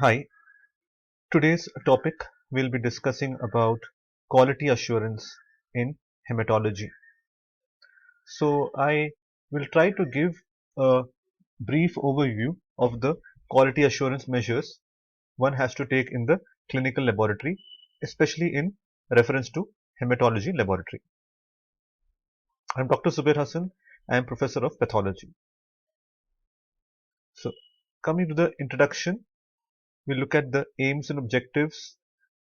Hi, today's topic we'll be discussing about quality assurance in hematology. So I will try to give a brief overview of the quality assurance measures one has to take in the clinical laboratory, especially in reference to hematology laboratory. I'm Dr. Zubair Hassan. I am professor of pathology. So coming to the introduction, we look at the aims and objectives.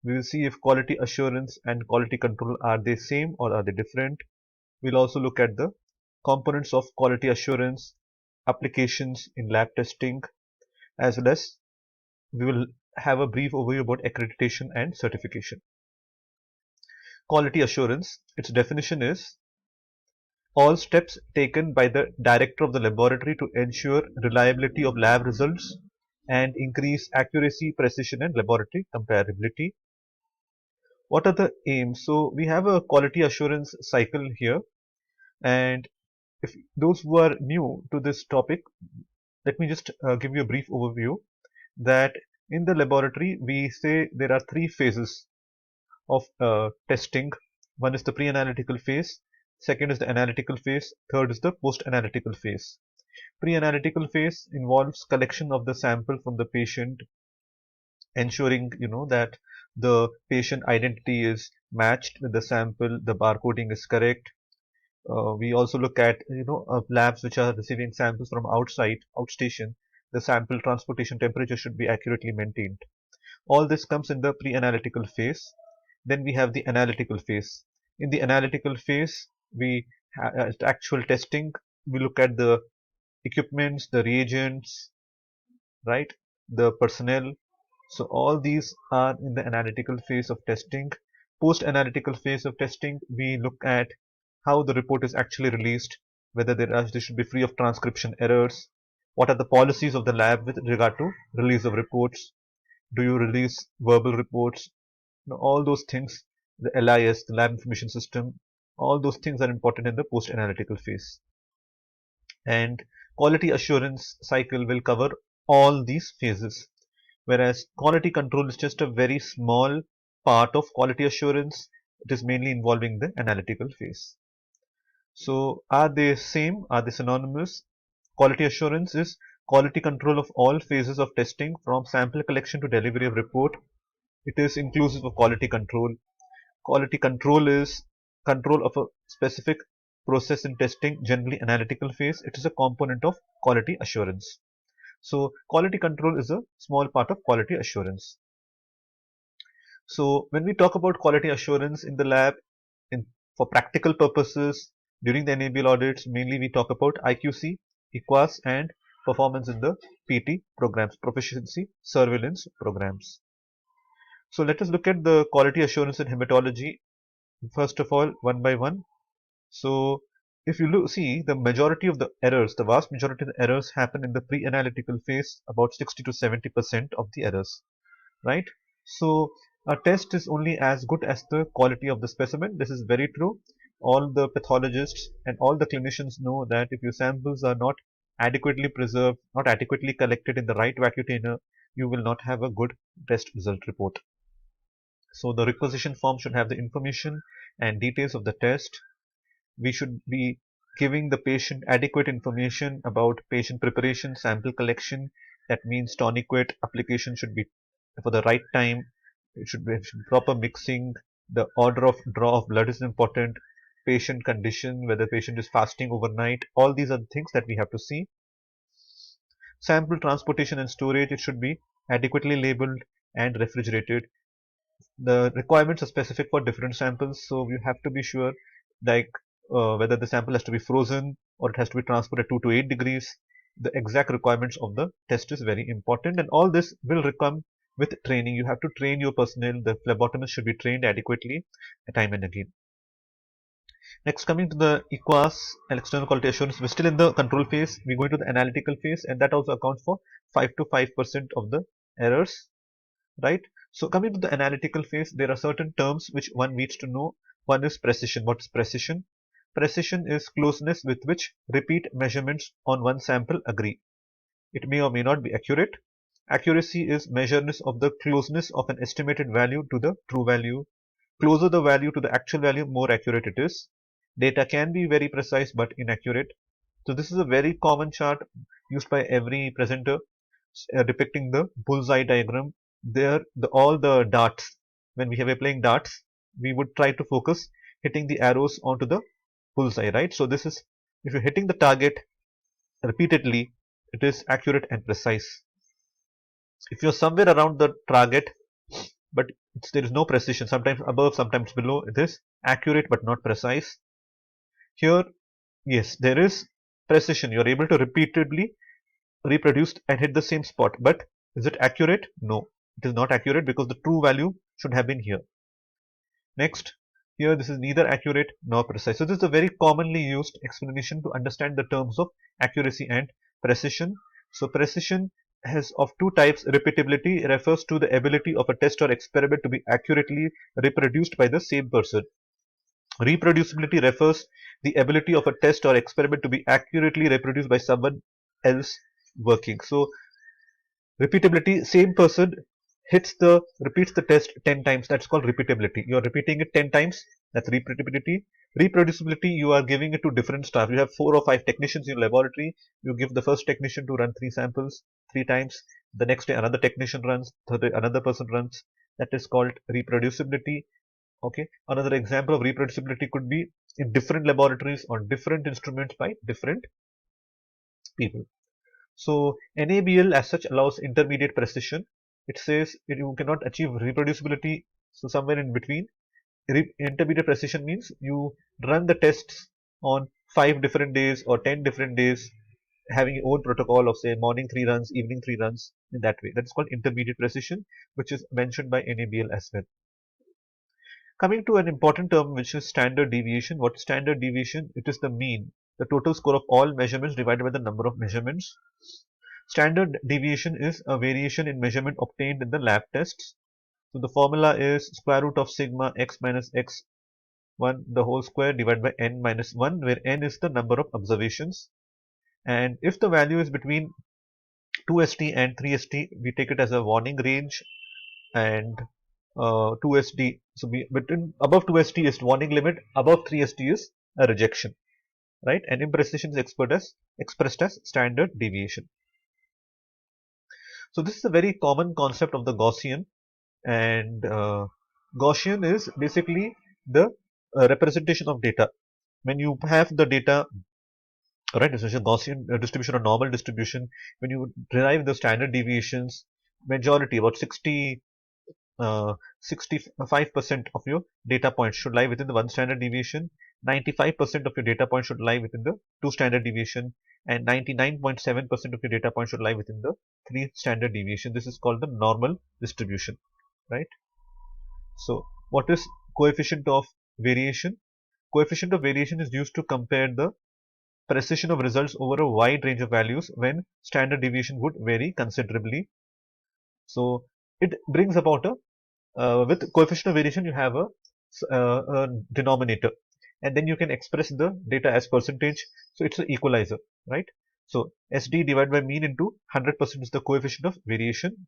We will see if quality assurance and quality control are they same or are they different. We'll also look at the components of quality assurance, applications in lab testing, as well as we will have a brief overview about accreditation and certification. Quality assurance, its definition is all steps taken by the director of the laboratory to ensure reliability of lab results and increase accuracy, precision, and laboratory comparability. What are the aims? So we have a quality assurance cycle here, and if those who are new to this topic, let me just give you a brief overview that in the laboratory we say there are three phases of testing. One is the pre-analytical phase, second is the analytical phase, third is the post-analytical phase. Pre-analytical phase involves collection of the sample from the patient, ensuring that the patient identity is matched with the sample, the barcoding is correct. We also look at labs which are receiving samples from outstation. The sample transportation temperature should be accurately maintained. All this comes in the pre-analytical phase. Then we have the analytical phase. In the analytical phase, we at actual testing, we look at the equipments, the reagents, right, the personnel. So all these are in the analytical phase of testing. Post-analytical phase of testing, we look at how the report is actually released, whether they should be free of transcription errors, what are the policies of the lab with regard to release of reports, do you release verbal reports, all those things, the LIS, the lab information system, all those things are important in the post-analytical phase. And quality assurance cycle will cover all these phases, whereas quality control is just a very small part of quality assurance. It is mainly involving the analytical phase. So are they same? Are they synonymous? Quality assurance is quality control of all phases of testing from sample collection to delivery of report. It is inclusive of quality control. Quality control is control of a specific process in testing, generally analytical phase. It is a component of quality assurance. So quality control is a small part of quality assurance. So when we talk about quality assurance in the lab, for practical purposes, during the NABL audits, mainly we talk about IQC, EQUAS, and performance in the PT programs, proficiency surveillance programs. So let us look at the quality assurance in hematology. First of all, one by one. So if you see the majority of the errors, the vast majority of the errors happen in the pre-analytical phase, about 60 to 70% of the errors, right? So a test is only as good as the quality of the specimen. This is very true. All the pathologists and all the clinicians know that if your samples are not adequately preserved, not adequately collected in the right vacutainer, you will not have a good test result report. So the requisition form should have the information and details of the test. We should be giving the patient adequate information about patient preparation, sample collection. That means tonic-weight application should be for the right time. It should be proper mixing. The order of draw of blood is important. Patient condition, whether patient is fasting overnight. All these are the things that we have to see. Sample transportation and storage, it should be adequately labeled and refrigerated. The requirements are specific for different samples, so you have to be sure, like whether the sample has to be frozen or it has to be transported 2 to 8 degrees. The exact requirements of the test is very important, and all this will come with training. You have to train your personnel. The phlebotomist should be trained adequately time and again. Next, coming to the EQUAS and external quality assurance, we're still in the control phase. We go into the analytical phase, and that also accounts for 5 to 5% of the errors, right? So coming to the analytical phase, there are certain terms which one needs to know. One is precision. What is precision? Precision is closeness with which repeat measurements on one sample agree. It may or may not be accurate. Accuracy is measurement of the closeness of an estimated value to the true value. Closer the value to the actual value, more accurate it is. Data can be very precise but inaccurate. So this is a very common chart used by every presenter depicting the bullseye diagram. There, all the darts, when we have playing darts, we would try to focus hitting the arrows onto the bullseye, right? So this is, if you're hitting the target repeatedly, it is accurate and precise. If you're somewhere around the target, but there is no precision, sometimes above, sometimes below, it is accurate but not precise. Here, yes, there is precision. You're able to repeatedly reproduce and hit the same spot, but is it accurate? No, it is not accurate because the true value should have been here. Next, here this is neither accurate nor precise. So this is a very commonly used explanation to understand the terms of accuracy and precision. So precision has of two types. Repeatability refers to the ability of a test or experiment to be accurately reproduced by the same person. Reproducibility refers the ability of a test or experiment to be accurately reproduced by someone else working. So repeatability, same person repeats the test 10 times, that's called repeatability. You are repeating it 10 times, that's repeatability. Reproducibility, you are giving it to different staff. You have 4 or 5 technicians in your laboratory. You give the first technician to run 3 samples 3 times. The next day another technician runs, third day another person runs. That is called reproducibility. Okay, another example of reproducibility could be in different laboratories on different instruments by different people. So NABL as such allows intermediate precision. It says you cannot achieve reproducibility, so somewhere in between. Intermediate precision means you run the tests on 5 different days or 10 different days, having your own protocol of say morning 3 runs, evening 3 runs, in that way. That is called intermediate precision, which is mentioned by NABL as well. Coming to an important term, which is standard deviation. What is standard deviation? It is the mean, the total score of all measurements divided by the number of measurements. Standard deviation is a variation in measurement obtained in the lab tests. So the formula is square root of sigma x minus x1 the whole square divided by n minus 1, where n is the number of observations. And if the value is between 2st and 3st, we take it as a warning range, and 2st, so between above 2st is warning limit, above 3st is a rejection, right? And imprecision is expressed as standard deviation. So this is a very common concept of the Gaussian, and Gaussian is basically the representation of data. When you have the data, right, especially Gaussian distribution or normal distribution, when you derive the standard deviations, majority, about 65% of your data points should lie within the 1 standard deviation, 95% of your data points should lie within the 2 standard deviation, and 99.7% of your data points should lie within the 3 standard deviation. This is called the normal distribution, right? So what is coefficient of variation? Coefficient of variation is used to compare the precision of results over a wide range of values when standard deviation would vary considerably. So it brings about with coefficient of variation, you have a denominator, and then you can express the data as percentage. So it's an equalizer, right? So SD divided by mean into 100% is the coefficient of variation.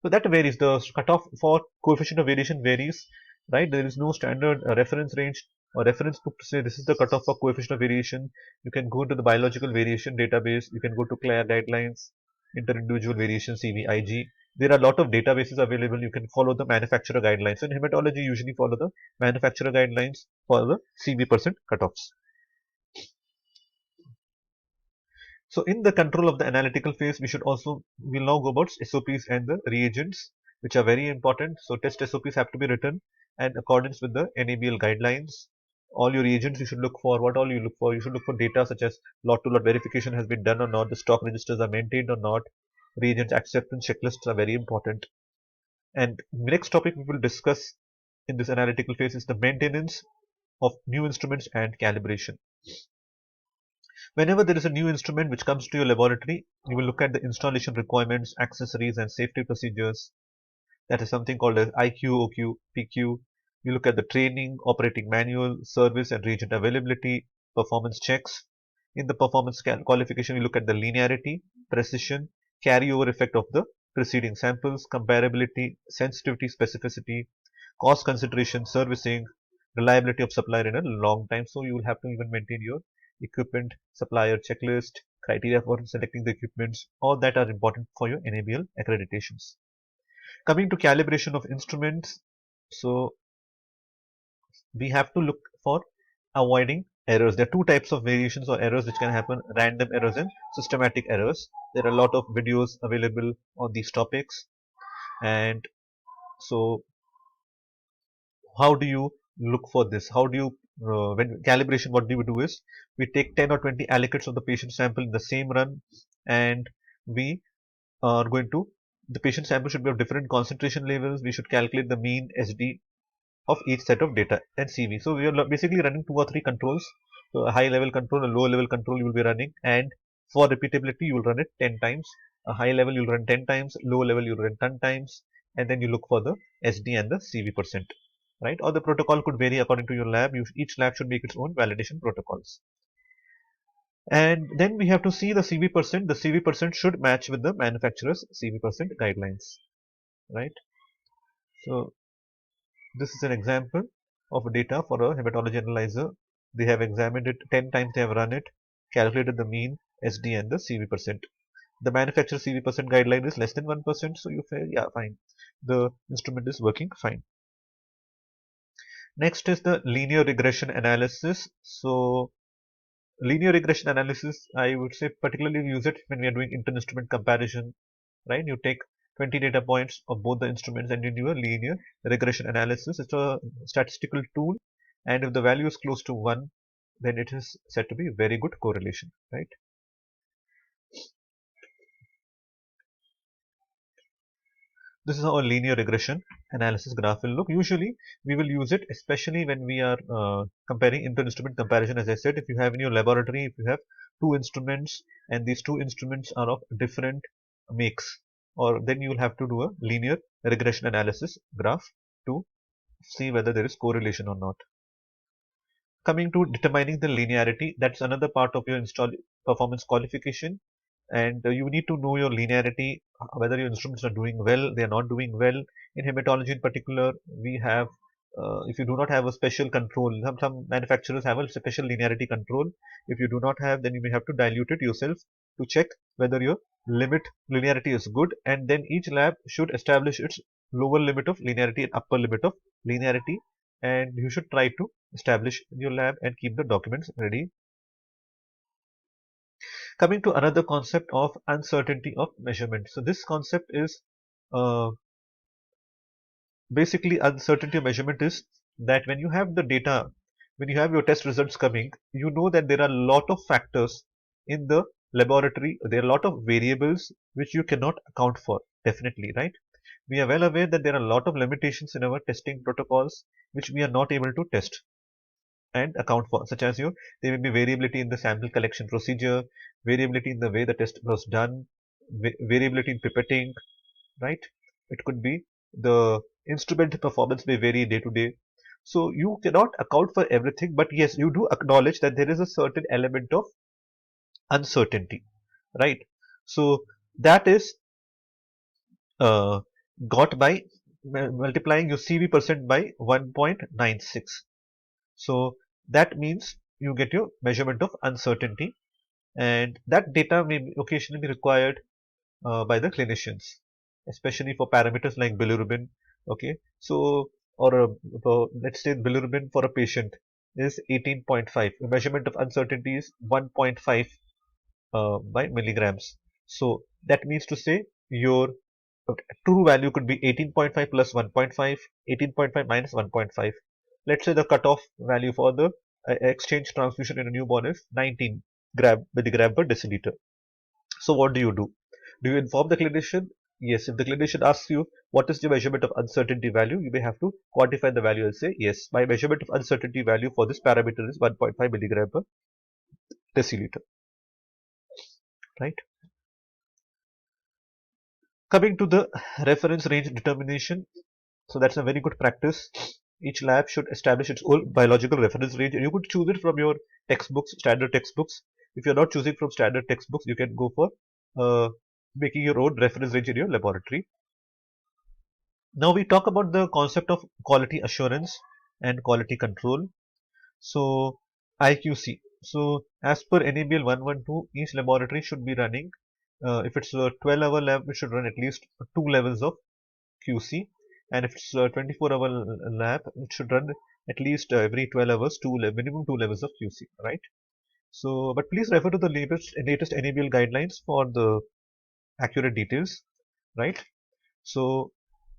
So that varies. The cutoff for coefficient of variation varies, right? There is no standard reference range or reference book to say this is the cutoff for coefficient of variation. You can go to the biological variation database. You can go to CLAIRE guidelines, inter-individual variation, CVIG. There are a lot of databases available. You can follow the manufacturer guidelines. So in hematology, you usually follow the manufacturer guidelines for the CV% cutoffs. So in the control of the analytical phase, we'll now go about SOPs and the reagents, which are very important. So test SOPs have to be written in accordance with the NABL guidelines. All your reagents you should look for. What all you look for? You should look for data such as lot-to-lot verification has been done or not, the stock registers are maintained or not. Reagent acceptance checklists are very important. And next topic we will discuss in this analytical phase is the maintenance of new instruments and calibration. Whenever there is a new instrument which comes to your laboratory, you will look at the installation requirements, accessories, and safety procedures. That is something called as IQ, OQ, PQ. You look at the training, operating manual, service and reagent availability, performance checks. In the performance qualification, you look at the linearity, precision, carryover effect of the preceding samples, comparability, sensitivity, specificity, cost consideration, servicing, reliability of supplier in a long time. So you will have to even maintain your equipment supplier checklist, criteria for selecting the equipments, all that are important for your NABL accreditations. Coming to calibration of instruments, so we have to look for avoiding errors. There are two types of variations or errors which can happen: random errors and systematic errors. There are a lot of videos available on these topics. And so how do you look for this? How do you, when calibration, what do we do is we take 10 or 20 allocates of the patient sample in the same run, and we are going to, the patient sample should be of different concentration levels. We should calculate the mean SD of each set of data and CV. So we are basically running 2 or 3 controls. So a high level control, a low level control you will be running, and for repeatability you will run it 10 times. A high level you will run 10 times, low level you will run 10 times, and then you look for the SD and the CV percent, right? Or the protocol could vary according to your lab. Each lab should make its own validation protocols. And then we have to see the CV percent. The CV percent should match with the manufacturer's CV percent guidelines, right? So this is an example of data for a hematology analyzer. They have examined it 10 times, they have run it, calculated the mean, SD and the CV percent. The manufacturer CV percent guideline is less than 1%, so you say, yeah, fine. The instrument is working fine. Next is the linear regression analysis. So linear regression analysis, I would say particularly use it when we are doing inter-instrument comparison, right? You take 20 data points of both the instruments and you do a linear regression analysis. It's a statistical tool, and if the value is close to 1, then it is said to be very good correlation, right? This is how a linear regression analysis graph will look. Usually, we will use it especially when we are comparing inter-instrument comparison. As I said, if you have in your laboratory, if you have 2 instruments and these 2 instruments are of different makes, or then you will have to do a linear regression analysis graph to see whether there is correlation or not. Coming to determining the linearity, that's another part of your performance qualification, and you need to know your linearity, whether your instruments are doing well, they are not doing well. In hematology in particular, we have, if you do not have a special control, some manufacturers have a special linearity control. If you do not have, then you may have to dilute it yourself to check whether your limit linearity is good, and then each lab should establish its lower limit of linearity and upper limit of linearity, and you should try to establish in your lab and keep the documents ready. Coming to another concept of uncertainty of measurement. So this concept is uh, basically uncertainty of measurement is that when you have the data, when you have your test results coming, you know that there are a lot of factors in the laboratory, there are a lot of variables which you cannot account for, definitely, right? We are well aware that there are a lot of limitations in our testing protocols which we are not able to test and account for, such as there may be variability in the sample collection procedure, variability in the way the test was done, variability in pipetting, right? It could be the instrument performance may vary day to day. So you cannot account for everything, but yes, you do acknowledge that there is a certain element of uncertainty, right? So that is uh, got by multiplying your CV percent by 1.96. So that means you get your measurement of uncertainty, and that data may occasionally be required by the clinicians, especially for parameters like bilirubin. Okay, so or let's say bilirubin for a patient is 18.5. The measurement of uncertainty is 1.5 by milligrams. So that means to say your true value could be 18.5 plus 1.5, 18.5 minus 1.5. Let's say the cutoff value for the exchange transfusion in a newborn is 19 gram milligram per deciliter. So what do? Do you inform the clinician? Yes. If the clinician asks you what is the measurement of uncertainty value, you may have to quantify the value and say, yes, my measurement of uncertainty value for this parameter is 1.5 milligram per deciliter, right? Coming to the reference range determination, so that's a very good practice. Each lab should establish its own biological reference range, and you could choose it from your textbooks, standard textbooks. If you're not choosing from standard textbooks, you can go for making your own reference range in your laboratory. Now we talk about the concept of quality assurance and quality control. So IQC. So as per NABL 112, each laboratory should be running, if it's a 12-hour lab, it should run at least 2 levels of QC, and if it's a 24-hour lab, it should run at least every 12 hours, minimum 2 levels of QC, right? So, but please refer to the latest NABL guidelines for the accurate details, right? So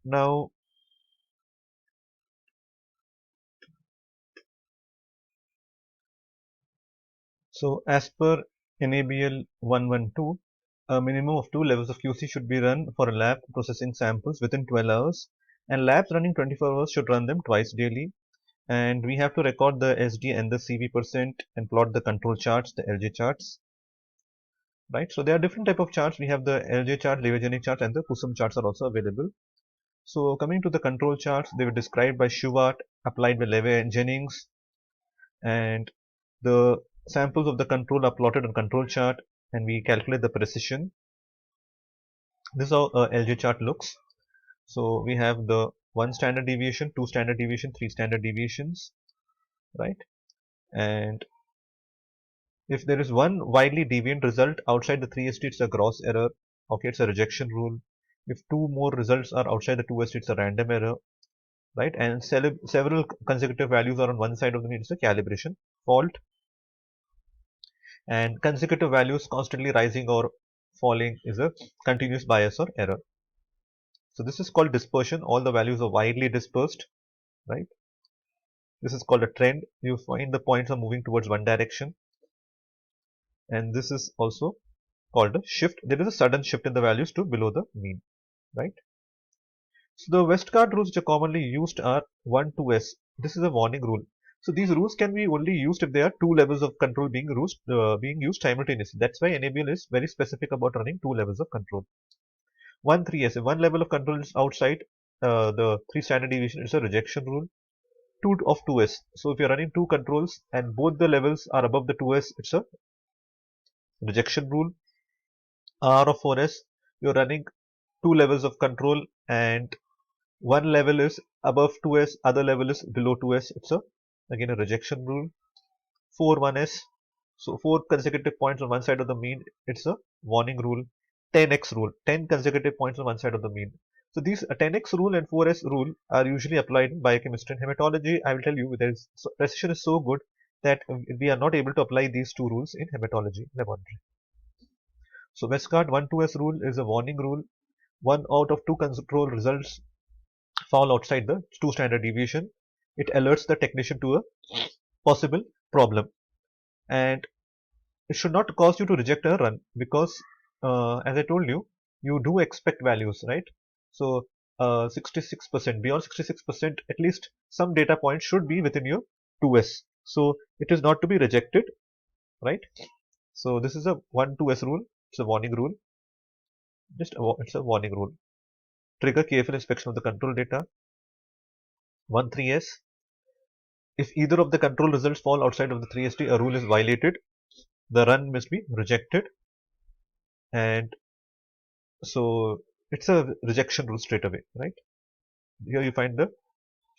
now, as per NABL 112, a minimum of 2 levels of QC should be run for a lab processing samples within 12 hours, and labs running 24 hours should run them twice daily. And we have to record the SD and the CV percent and plot the control charts, the LJ charts, right? So there are different type of charts. We have the LJ chart, Levogenic chart, and the Kusum charts are also available. So coming to the control charts, they were described by Shewhart, applied by Levy and Jennings, and the samples of the control are plotted on control chart, and we calculate the precision. This is how a LJ chart looks. So we have the 1 standard deviation, 2 standard deviation, 3 standard deviations, right? And if there is one widely deviant result outside the 3ST, it's a gross error. Okay, it's a rejection rule. If two more results are outside the 2ST, it's a random error, right? And several consecutive values are on one side of the mean, it's a calibration fault. And consecutive values constantly rising or falling is a continuous bias or error. So this is called dispersion. All the values are widely dispersed, right? This is called a trend. You find the points are moving towards one direction. And this is also called a shift. There is a sudden shift in the values to below the mean, right? So the Westcott rules which are commonly used are 1, 2S. This is a warning rule. So these rules can be only used if there are 2 levels of control being used simultaneously. That's why NABL is very specific about running 2 levels of control. 1, 3S. If one level of control is outside the 3 standard deviation, it's a rejection rule. 2 of 2S. So if you're running 2 controls and both the levels are above the 2S, it's a rejection rule. R of 4S, you're running 2 levels of control and one level is above 2S, other level is below 2S. It's again a rejection rule. 4, 1S, so 4 consecutive points on one side of the mean, it's a warning rule. 10x rule, 10 consecutive points on one side of the mean. So these 10x rule and 4S rule are usually applied in biochemistry and hematology. I will tell you, precision is so good that we are not able to apply these two rules in hematology laboratory. So Westcott 1, 2S rule is a warning rule. 1 out of 2 control results fall outside the 2 standard deviation. It alerts the technician to a possible problem, and it should not cause you to reject a run, because as I told you, you do expect values, right? So 66%, beyond 66%, at least some data point should be within your 2S. So it is not to be rejected, right? So this is a 1, 2S rule. It's a warning rule. It's a warning rule. Trigger careful inspection of the control data. 1, 3S. If either of the control results fall outside of the 3ST, a rule is violated. The run must be rejected, and so it's a rejection rule straight away, right? Here you find the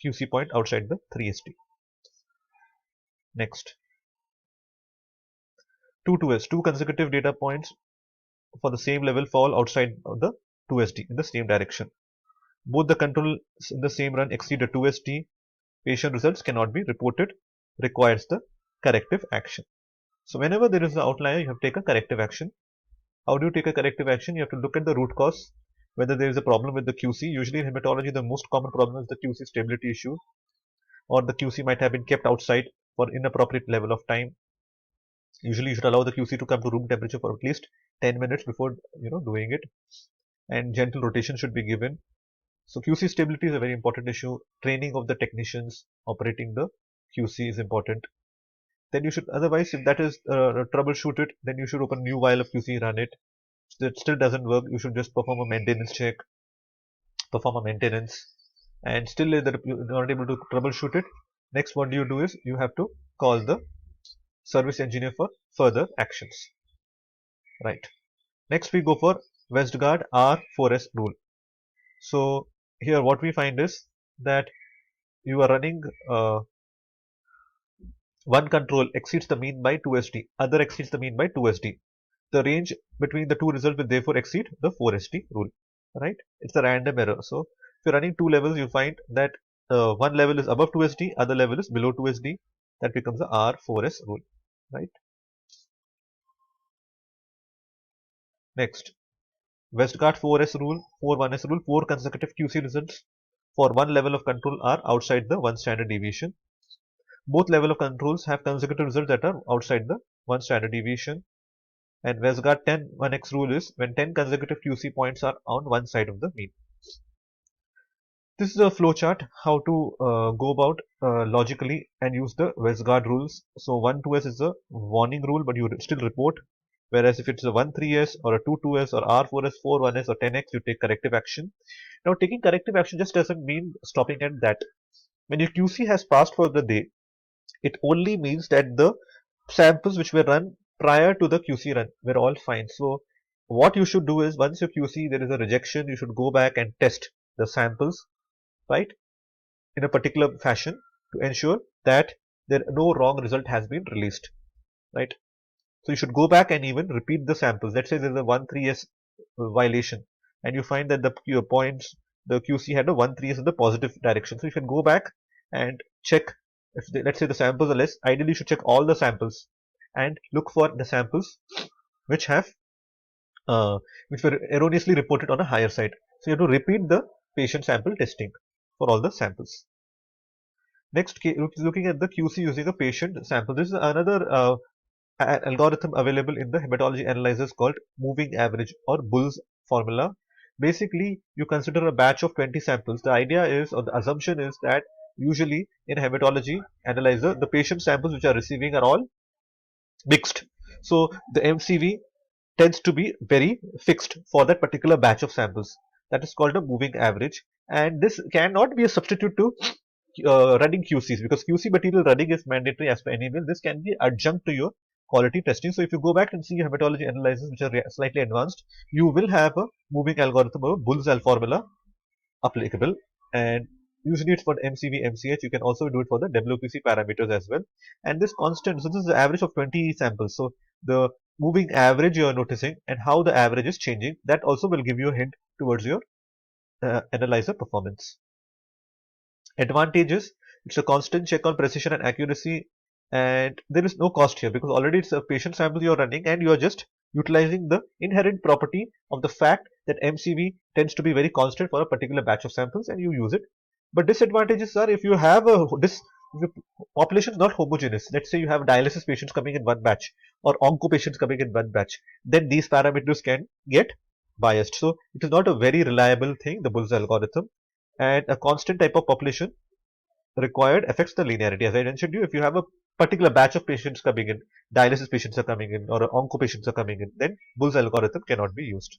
QC point outside the 3ST. Next, 2S, 2 consecutive data points for the same level fall outside of the 2ST in the same direction. Both the controls in the same run exceed the 2ST. Patient results cannot be reported, requires the corrective action. So whenever there is an outlier, you have to take a corrective action. How do you take a corrective action? You have to look at the root cause, whether there is a problem with the QC. Usually in hematology, the most common problem is the QC stability issue, or the QC might have been kept outside for inappropriate level of time. Usually you should allow the QC to come to room temperature for at least 10 minutes before doing it, and gentle rotation should be given. So QC stability is a very important issue. Training of the technicians operating the QC is important. Then you should, otherwise if that is troubleshooted, then you should open a new vial of QC, run it. If that still doesn't work, you should just perform a maintenance check, perform a maintenance, and still you're not able to troubleshoot it. Next, what you do is you have to call the service engineer for further actions. Right. Next, we go for Westgard R4S rule. So here what we find is that you are running one control exceeds the mean by 2SD, other exceeds the mean by 2SD. The range between the two results will therefore exceed the 4SD rule, right? It's a random error. So if you're running two levels, you find that one level is above 2SD, other level is below 2SD. That becomes the R4S rule, right? Next, Westgard 4S rule, 4-1S rule, 4 consecutive QC results for one level of control are outside the one standard deviation. Both level of controls have consecutive results that are outside the one standard deviation. And Westgard 10-1X rule is when 10 consecutive QC points are on one side of the mean. This is a flowchart how to go about logically and use the Westgard rules. So 1-2S is a warning rule, but you still report. Whereas if it's a 1-3S or a 2-2S or R4S, 4-1S or 10X, you take corrective action. Now taking corrective action just doesn't mean stopping at that. When your QC has passed for the day, it only means that the samples which were run prior to the QC run were all fine. So what you should do is once your QC there is a rejection, you should go back and test the samples, right, in a particular fashion to ensure that there no wrong result has been released, right? So you should go back and even repeat the samples. Let's say there's a 1-3S violation and you find that the points, the QC had a 1-3S in the positive direction. So you can go back and check if let's say the samples are less. Ideally, you should check all the samples and look for the samples which have which were erroneously reported on a higher side. So you have to repeat the patient sample testing for all the samples. Next, looking at the QC using a patient sample. This is another algorithm available in the hematology analyzers called moving average or Bull's formula. Basically, you consider a batch of 20 samples. The idea is, or the assumption is that usually in a hematology analyzer, the patient samples which are receiving are all mixed. So the MCV tends to be very fixed for that particular batch of samples. That is called a moving average. And this cannot be a substitute to running QCs because QC material running is mandatory as per NABL. This can be adjunct to your quality testing. So if you go back and see your hematology analyzers which are slightly advanced, you will have a moving algorithm or Bull's formula applicable, and usually it's for MCV, MCH. You can also do it for the WQC parameters as well. And this constant, so this is the average of 20 samples. So the moving average you are noticing and how the average is changing, that also will give you a hint towards your analyzer performance. Advantages: it's a constant check on precision and accuracy, and there is no cost here because already it's a patient sample you're running and you are just utilizing the inherent property of the fact that MCV tends to be very constant for a particular batch of samples and you use it. But disadvantages are if you have if your population is not homogeneous. Let's say you have dialysis patients coming in one batch or onco patients coming in one batch, then these parameters can get biased. So it is not a very reliable thing, the Bull's algorithm. And a constant type of population required affects the linearity. As I mentioned you, if you have a particular batch of patients coming in, dialysis patients are coming in, or onco patients are coming in, then Bull's algorithm cannot be used.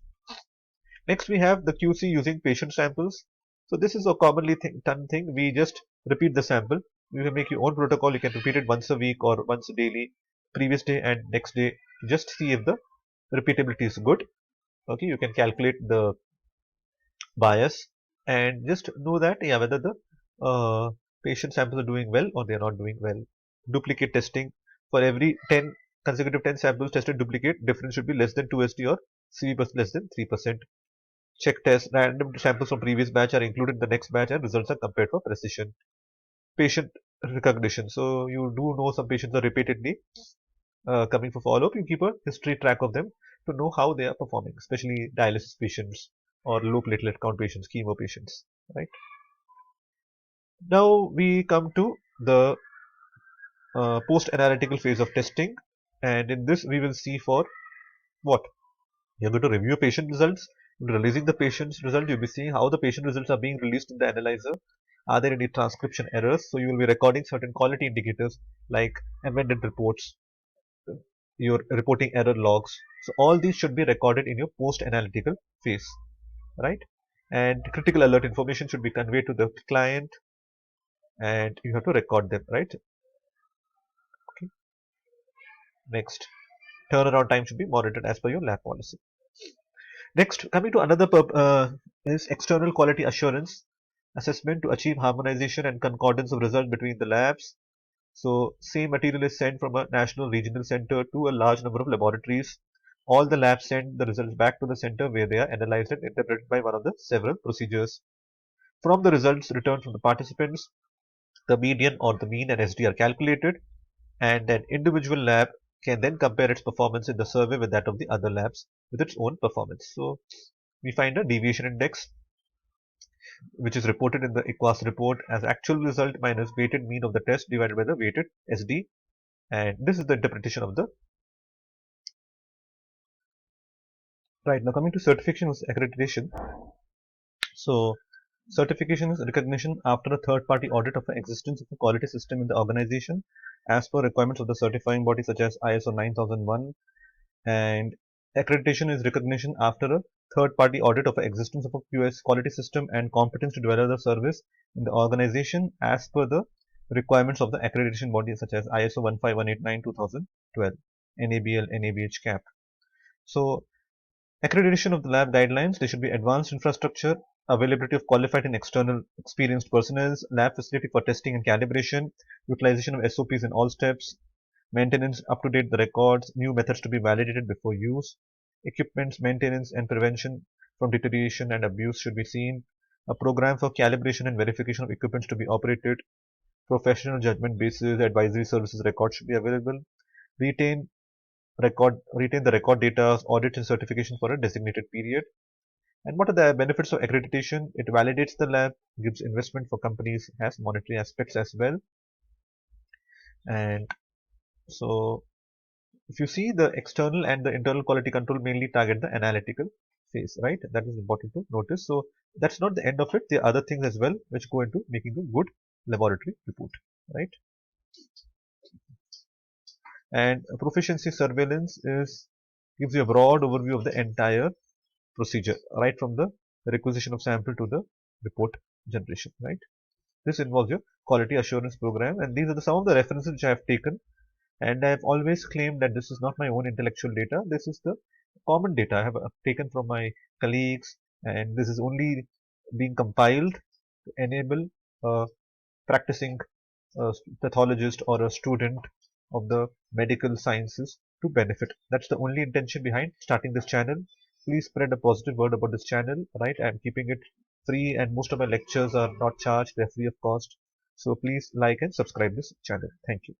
Next, we have the QC using patient samples. So this is a commonly done thing. We just repeat the sample. You can make your own protocol. You can repeat it once a week or once daily, previous day and next day. Just see if the repeatability is good. Okay, you can calculate the bias and just know that whether the patient samples are doing well or they are not doing well. Duplicate testing: for every 10 consecutive 10 samples tested duplicate, difference should be less than 2SD or CV% less than 3%. Check test: random samples from previous batch are included in the next batch and results are compared for precision. Patient recognition: so you do know some patients are repeatedly coming for follow-up. You keep a history track of them to know how they are performing, especially dialysis patients or low platelet count patients, chemo patients, right? Now we come to the post-analytical phase of testing, and in this we will see for what? You're going to review patient results, releasing the patient's result. You'll be seeing how the patient results are being released in the analyzer. Are there any transcription errors? So you will be recording certain quality indicators like amended reports, your reporting error logs. So all these should be recorded in your post-analytical phase, right? And critical alert information should be conveyed to the client, and you have to record them, right? Okay. Next, turnaround time should be monitored as per your lab policy. Next, coming to another is external quality assurance assessment to achieve harmonization and concordance of results between the labs. So, same material is sent from a national regional center to a large number of laboratories. All the labs send the results back to the center where they are analyzed and interpreted by one of the several procedures. From the results returned from the participants, the median or the mean and SD are calculated, and an individual lab can then compare its performance in the survey with that of the other labs with its own performance. So, we find a deviation index which is reported in the IQAS report as actual result minus weighted mean of the test divided by the weighted SD, and this is the interpretation of the right. Now coming to certification versus accreditation. So certification is recognition after a third party audit of the existence of a quality system in the organization as per requirements of the certifying body such as ISO 9001, and accreditation is recognition after a third party audit of the existence of a QS quality system and competence to deliver the service in the organization as per the requirements of the accreditation body such as ISO 15189 2012, NABL, NABH CAP. So accreditation of the lab guidelines, there should be advanced infrastructure, availability of qualified and external experienced personnel, lab facility for testing and calibration, utilization of SOPs in all steps, maintenance up to date the records, new methods to be validated before use, equipment's maintenance and prevention from deterioration and abuse should be seen, a program for calibration and verification of equipments to be operated, professional judgment basis advisory services records should be available, retain retain the record data, audit and certification for a designated period. And what are the benefits of accreditation? It validates the lab, gives investment for companies, has monetary aspects as well. And so if you see, the external and the internal quality control mainly target the analytical phase, right? That is important to notice. So that's not the end of it. There are other things as well which go into making a good laboratory report, right? And proficiency surveillance is gives you a broad overview of the entire procedure, right from the requisition of sample to the report generation, right? This involves your quality assurance program, and these are some of the references which I have taken. And I have always claimed that this is not my own intellectual data. This is the common data I have taken from my colleagues, and this is only being compiled to enable a practicing pathologist or a student of the medical sciences to benefit. That's the only intention behind starting this channel. Please spread a positive word about this channel, right? I'm keeping it free, and most of my lectures are not charged, they're free of cost. So please like and subscribe this channel. Thank you.